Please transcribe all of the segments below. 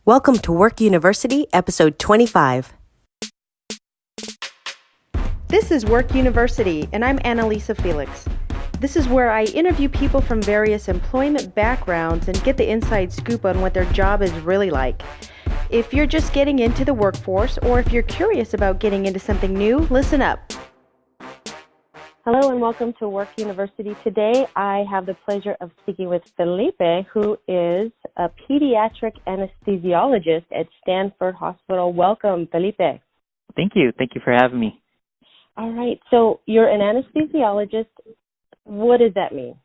Welcome to Work University, episode 25. This is Work University, and I'm Annalisa Felix. This is where I interview people from various employment backgrounds and get the inside scoop on what their job is really like. If you're just getting into the workforce, or if you're curious about getting into something new, listen up. Hello and welcome to Work University. Today I have the pleasure of speaking with Felipe, who is a pediatric anesthesiologist at Stanford Hospital. Welcome, Felipe. Thank you. Thank you for having me. All right. So you're an anesthesiologist. What does that mean?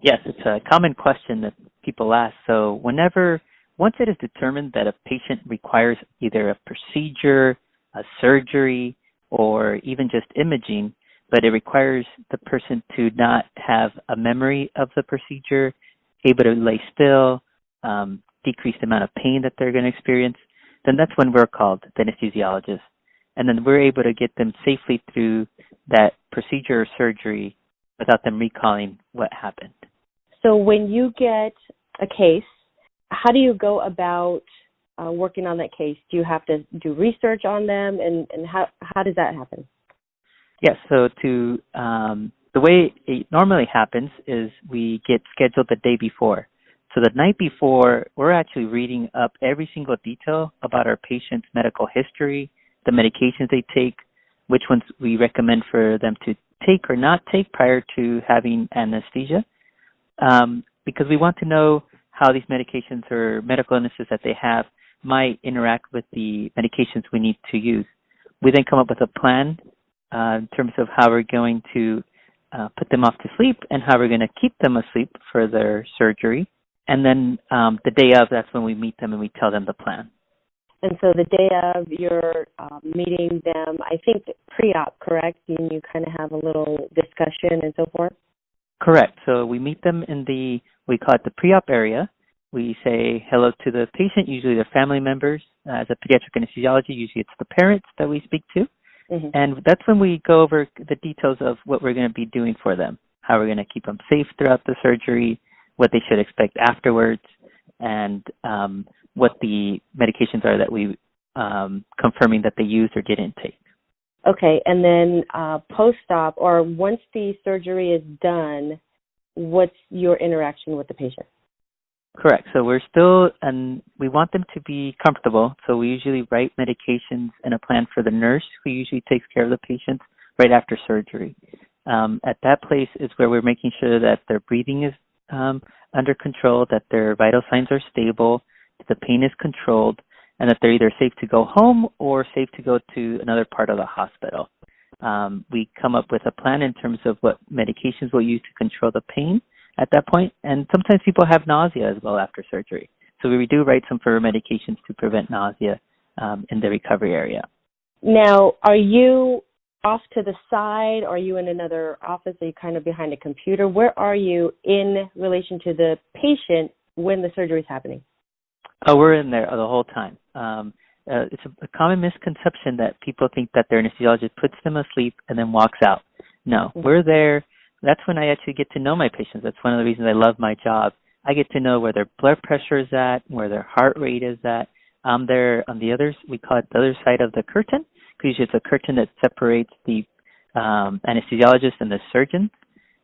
Yes, it's a common question that people ask. So once it is determined that a patient requires either a procedure, a surgery, or even just imaging, but it requires the person to not have a memory of the procedure, able to lay still, decrease the amount of pain that they're going to experience, then that's when we're called the anesthesiologist. And then we're able to get them safely through that procedure or surgery without them recalling what happened. So when you get a case, how do you go about working on that case? Do you have to do research on them, and how does that happen? Yes, so the way it normally happens is we get scheduled the day before. So the night before, we're actually reading up every single detail about our patient's medical history, the medications they take, which ones we recommend for them to take or not take prior to having anesthesia, because we want to know how these medications or medical illnesses that they have might interact with the medications we need to use. We then come up with a plan in terms of how we're going to put them off to sleep and how we're going to keep them asleep for their surgery. And then the day of, that's when we meet them and we tell them the plan. And so the day of, you're meeting them, I think pre-op, correct? And you kind of have a little discussion and so forth? Correct. So we meet them in we call it the pre-op area. We say hello to the patient, usually their family members. As a pediatric anesthesiologist, usually it's the parents that we speak to. Mm-hmm. And that's when we go over the details of what we're going to be doing for them, how we're going to keep them safe throughout the surgery, what they should expect afterwards, and what the medications are that we confirming that they used or didn't take. Okay, and then post-op, or once the surgery is done, what's your interaction with the patient? Correct. So we're still, and we want them to be comfortable. So we usually write medications and a plan for the nurse who usually takes care of the patients right after surgery. At that place is where we're making sure that their breathing is under control, that their vital signs are stable, that the pain is controlled, and that they're either safe to go home or safe to go to another part of the hospital. We come up with a plan in terms of what medications we'll use to control the pain at that point, and sometimes people have nausea as well after surgery. So we do write some for medications to prevent nausea in the recovery area. Now, are you off to the side? Are you in another office? Are you kind of behind a computer? Where are you in relation to the patient when the surgery is happening? Oh, we're in there the whole time. It's a common misconception that people think that their anesthesiologist puts them asleep and then walks out. No, we're there. That's when I actually get to know my patients. That's one of the reasons I love my job. I get to know where their blood pressure is at, where their heart rate is at. I'm there on the other, we call it the other side of the curtain, because it's a curtain that separates the anesthesiologist and the surgeon.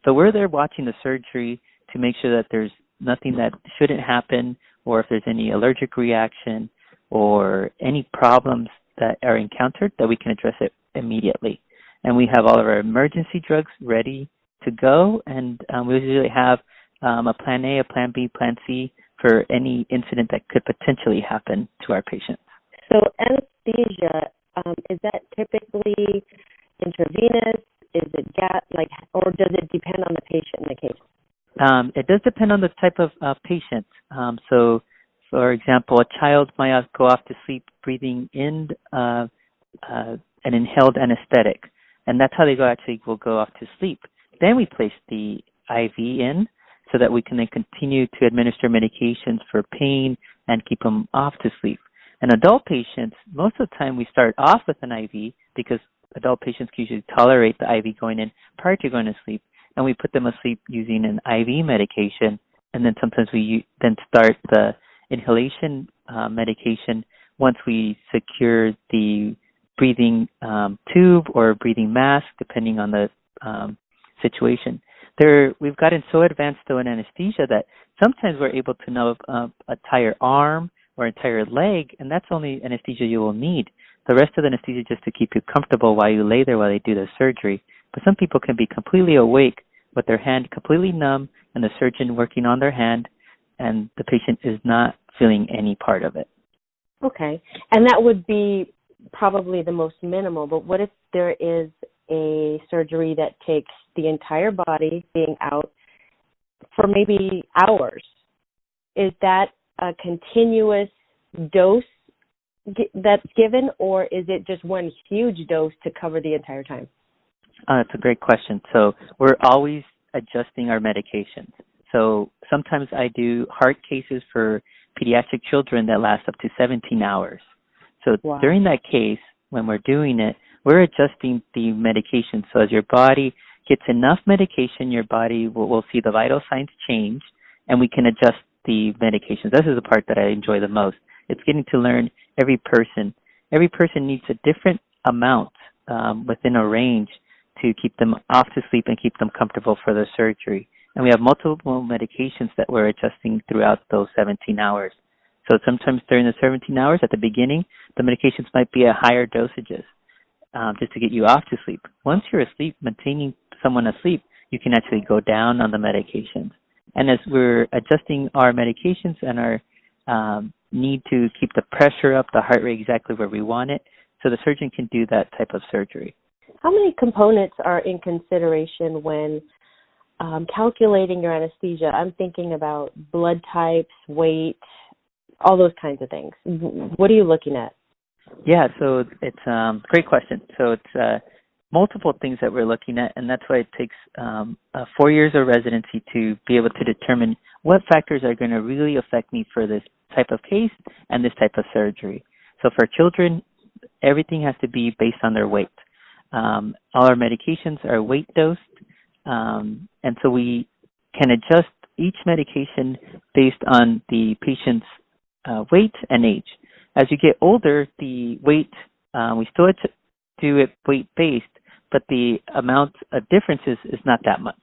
So we're there watching the surgery to make sure that there's nothing that shouldn't happen, or if there's any allergic reaction or any problems that are encountered, that we can address it immediately. And we have all of our emergency drugs ready to go, and we usually have a plan A, a plan B, plan C for any incident that could potentially happen to our patients. So anesthesia, is that typically intravenous? Is it gas, or does it depend on the patient in the case? It does depend on the type of patient. So, for example, a child might go off to sleep breathing in an inhaled anesthetic, and that's how they will go off to sleep. Then we place the IV in so that we can then continue to administer medications for pain and keep them off to sleep. And adult patients, most of the time we start off with an IV because adult patients can usually tolerate the IV going in prior to going to sleep, and we put them asleep using an IV medication, and then sometimes we then start the inhalation medication once we secure the breathing tube or breathing mask, depending on the situation. We've gotten so advanced, though, in anesthesia that sometimes we're able to know a entire arm or entire leg, and that's only anesthesia you will need. The rest of the anesthesia is just to keep you comfortable while you lay there while they do the surgery. But some people can be completely awake with their hand completely numb and the surgeon working on their hand, and the patient is not feeling any part of it. Okay. And that would be probably the most minimal, but what if there is a surgery that takes the entire body being out for maybe hours? Is that a continuous dose that's given, or is it just one huge dose to cover the entire time? That's a great question. So we're always adjusting our medications. So sometimes I do heart cases for pediatric children that last up to 17 hours. So Wow. During that case, when we're doing it, we're adjusting the medication. So as your body gets enough medication, your body will see the vital signs change, and we can adjust the medications. This is the part that I enjoy the most. It's getting to learn every person. Every person needs a different amount within a range to keep them off to sleep and keep them comfortable for the surgery. And we have multiple medications that we're adjusting throughout those 17 hours. So sometimes during the 17 hours at the beginning, the medications might be at higher dosages just to get you off to sleep. Once you're asleep, maintaining someone asleep, you can actually go down on the medications. And as we're adjusting our medications and our need to keep the pressure up, the heart rate exactly where we want it, so the surgeon can do that type of surgery. How many components are in consideration when calculating your anesthesia? I'm thinking about blood types, weight, all those kinds of things. What are you looking at? Yeah, so it's a great question. So it's multiple things that we're looking at, and that's why it takes 4 years of residency to be able to determine what factors are going to really affect me for this type of case and this type of surgery. So for children, everything has to be based on their weight. All our medications are weight dosed, and so we can adjust each medication based on the patient's weight and age. As you get older, the weight, we still do it weight-based, but the amount of difference is not that much.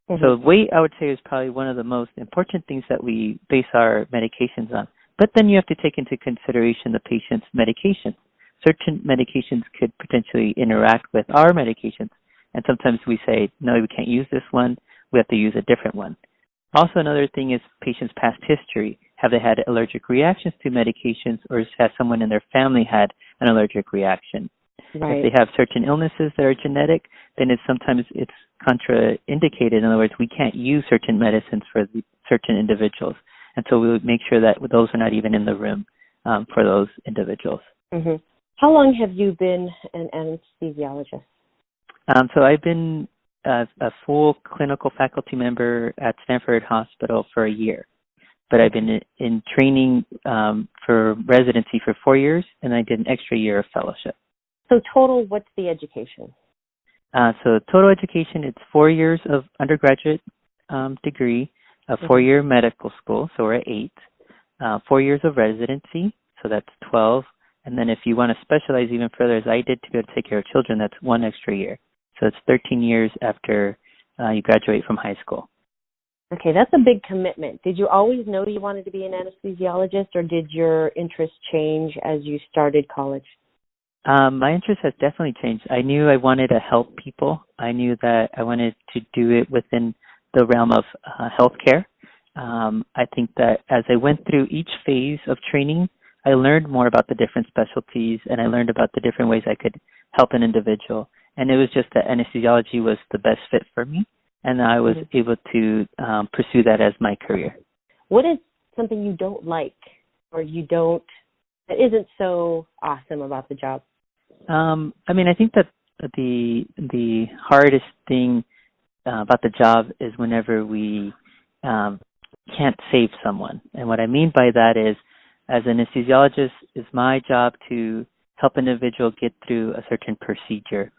Mm-hmm. So weight, I would say, is probably one of the most important things that we base our medications on. But then you have to take into consideration the patient's medications. Certain medications could potentially interact with our medications, and sometimes we say, no, we can't use this one, we have to use a different one. Also, another thing is patients' past history. Have they had allergic reactions to medications, or has someone in their family had an allergic reaction? Right. If they have certain illnesses that are genetic, then sometimes it's contraindicated. In other words, we can't use certain medicines for certain individuals. And so we would make sure that those are not even in the room for those individuals. Mm-hmm. How long have you been an anesthesiologist? So I've been a full clinical faculty member at Stanford Hospital for a year. But I've been in training for residency for 4 years, and I did an extra year of fellowship. So total, what's the education? So total education, it's 4 years of undergraduate degree, a 4-year medical school, so we're at 8, 4 years of residency, so that's 12, and then if you want to specialize even further, as I did to go to take care of children, that's 1 extra year. So it's 13 years after you graduate from high school. Okay, that's a big commitment. Did you always know you wanted to be an anesthesiologist, or did your interest change as you started college? My interest has definitely changed. I knew I wanted to help people. I knew that I wanted to do it within the realm of healthcare. I think that as I went through each phase of training, I learned more about the different specialties, and I learned about the different ways I could help an individual. And it was just that anesthesiology was the best fit for me, and I was able to pursue that as my career. What is something you don't like, or that isn't so awesome about the job? I think that the hardest thing about the job is whenever we can't save someone. And what I mean by that is, as an anesthesiologist, it's my job to help an individual get through a certain procedure.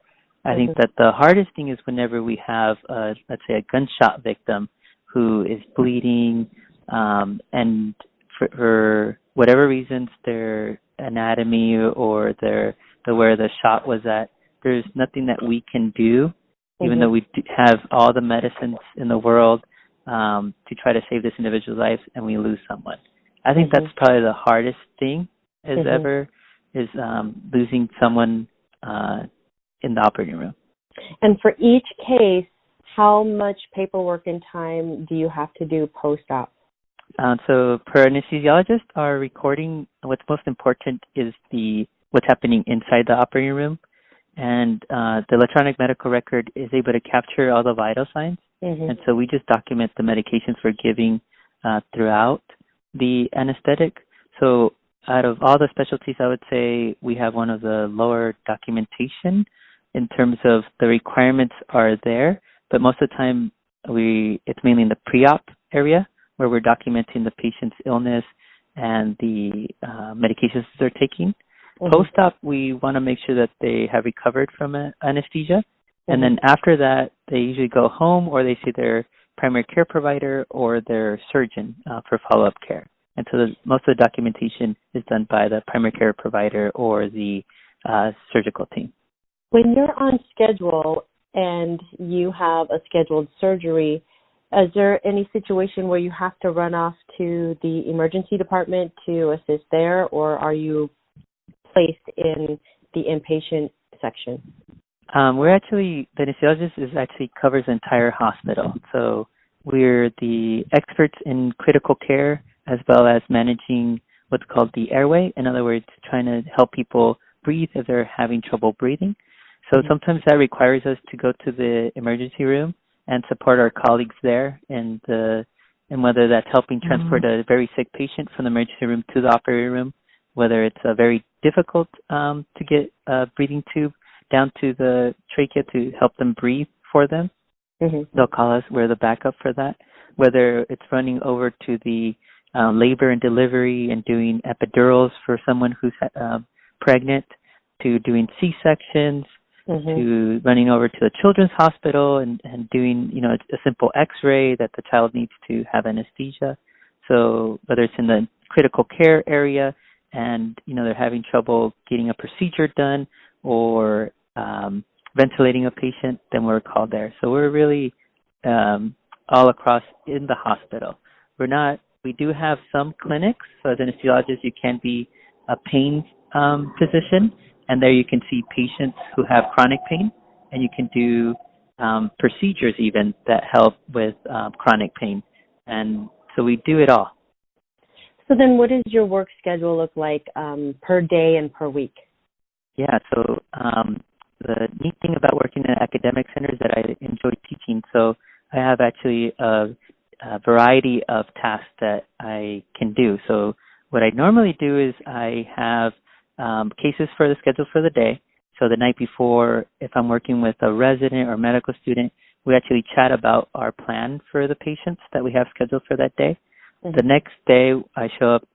I think that the hardest thing is whenever we have, let's say, a gunshot victim who is bleeding, and for whatever reasons, their anatomy or where the shot was at, there's nothing that we can do, even though we have all the medicines in the world to try to save this individual's life, and we lose someone. I think that's probably the hardest thing ever, is losing someone in the operating room. And for each case, how much paperwork and time do you have to do post-op? So per anesthesiologist, our recording, what's most important is what's happening inside the operating room. And the electronic medical record is able to capture all the vital signs. And so we just document the medications we're giving throughout the anesthetic. So out of all the specialties, I would say we have one of the lower documentation in terms of the requirements are there. But most of the time, it's mainly in the pre-op area where we're documenting the patient's illness and the medications they're taking. Post-op, we want to make sure that they have recovered from anesthesia. And then after that, they usually go home or they see their primary care provider or their surgeon for follow-up care. And so most of the documentation is done by the primary care provider or the surgical team. When you're on schedule and you have a scheduled surgery, is there any situation where you have to run off to the emergency department to assist there, or are you placed in the inpatient section? The anesthesiologist actually covers the entire hospital. So we're the experts in critical care as well as managing what's called the airway. In other words, trying to help people breathe if they're having trouble breathing. So sometimes that requires us to go to the emergency room and support our colleagues there, and whether that's helping transport a very sick patient from the emergency room to the operating room, whether it's very difficult to get a breathing tube down to the trachea to help them breathe for them. They'll call us. We're the backup for that. Whether it's running over to the labor and delivery and doing epidurals for someone who's pregnant, to doing C-sections, to running over to the children's hospital and doing, a simple x-ray that the child needs to have anesthesia. So whether it's in the critical care area and, they're having trouble getting a procedure done or ventilating a patient, then we're called there. So we're really all across in the hospital. We do have some clinics. So as an anesthesiologist, you can be a pain physician, and there you can see patients who have chronic pain, and you can do procedures even that help with chronic pain. And so we do it all. So then what does your work schedule look like per day and per week? Yeah, so the neat thing about working in academic centers that I enjoy teaching, so I have actually a variety of tasks that I can do. So what I normally do is I have cases for the schedule for the day. So the night before, if I'm working with a resident or medical student, we actually chat about our plan for the patients that we have scheduled for that day. The next day, I show up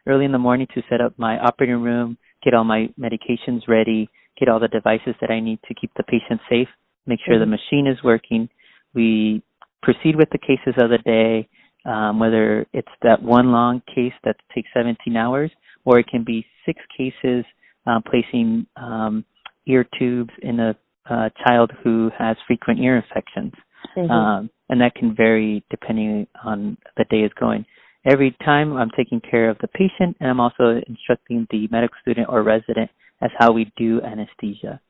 early in the morning to set up my operating room, get all my medications ready, get all the devices that I need to keep the patient safe, make sure the machine is working. We proceed with the cases of the day, whether it's that one long case that takes 17 hours, or it can be 6 cases placing ear tubes in a child who has frequent ear infections. And that can vary depending on the day is going. Every time I'm taking care of the patient, and I'm also instructing the medical student or resident as how we do anesthesia.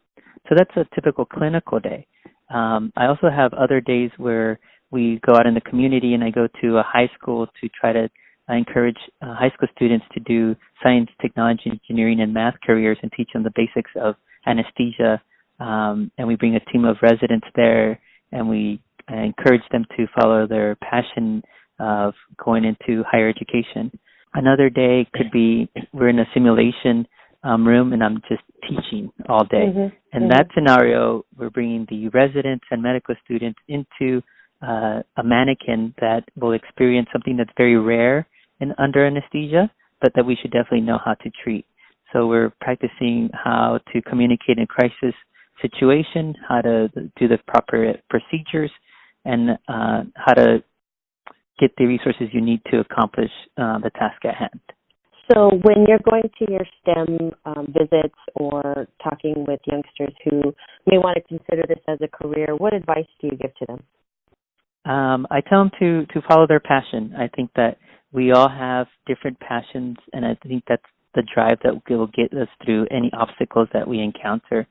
So that's a typical clinical day. I also have other days where we go out in the community and I go to a high school to try to encourage high school students to do science, technology, engineering, and math careers and teach them the basics of anesthesia. And we bring a team of residents there and we encourage them to follow their passion of going into higher education. Another day could be we're in a simulation room and I'm just teaching all day. In that scenario, we're bringing the residents and medical students into a mannequin that will experience something that's very rare under anesthesia, but that we should definitely know how to treat. So we're practicing how to communicate in a crisis situation, how to do the proper procedures, and how to get the resources you need to accomplish the task at hand. So when you're going to your STEM visits or talking with youngsters who may want to consider this as a career, what advice do you give to them? I tell them to follow their passion. I think that we all have different passions, and I think that's the drive that will get us through any obstacles that we encounter.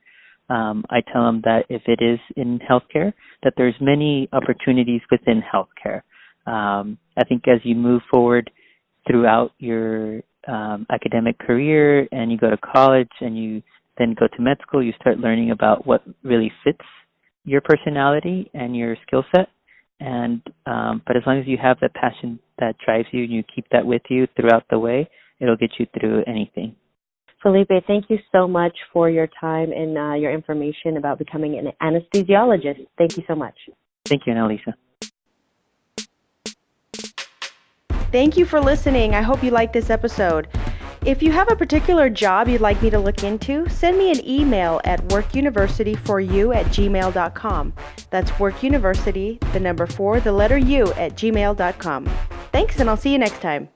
I tell them that if it is in healthcare, that there's many opportunities within healthcare. I think as you move forward throughout your academic career and you go to college and you then go to med school, you start learning about what really fits your personality and your skill set. And but as long as you have that passion that drives you and you keep that with you throughout the way, it'll get you through anything. Felipe, thank you so much for your time and your information about becoming an anesthesiologist. Thank you so much. Thank you, Annalisa. Thank you for listening. I hope you liked this episode. If you have a particular job you'd like me to look into, send me an email at workuniversityforyou@gmail.com. That's workuniversity, the number 4, the letter U, @gmail.com. Thanks, and I'll see you next time.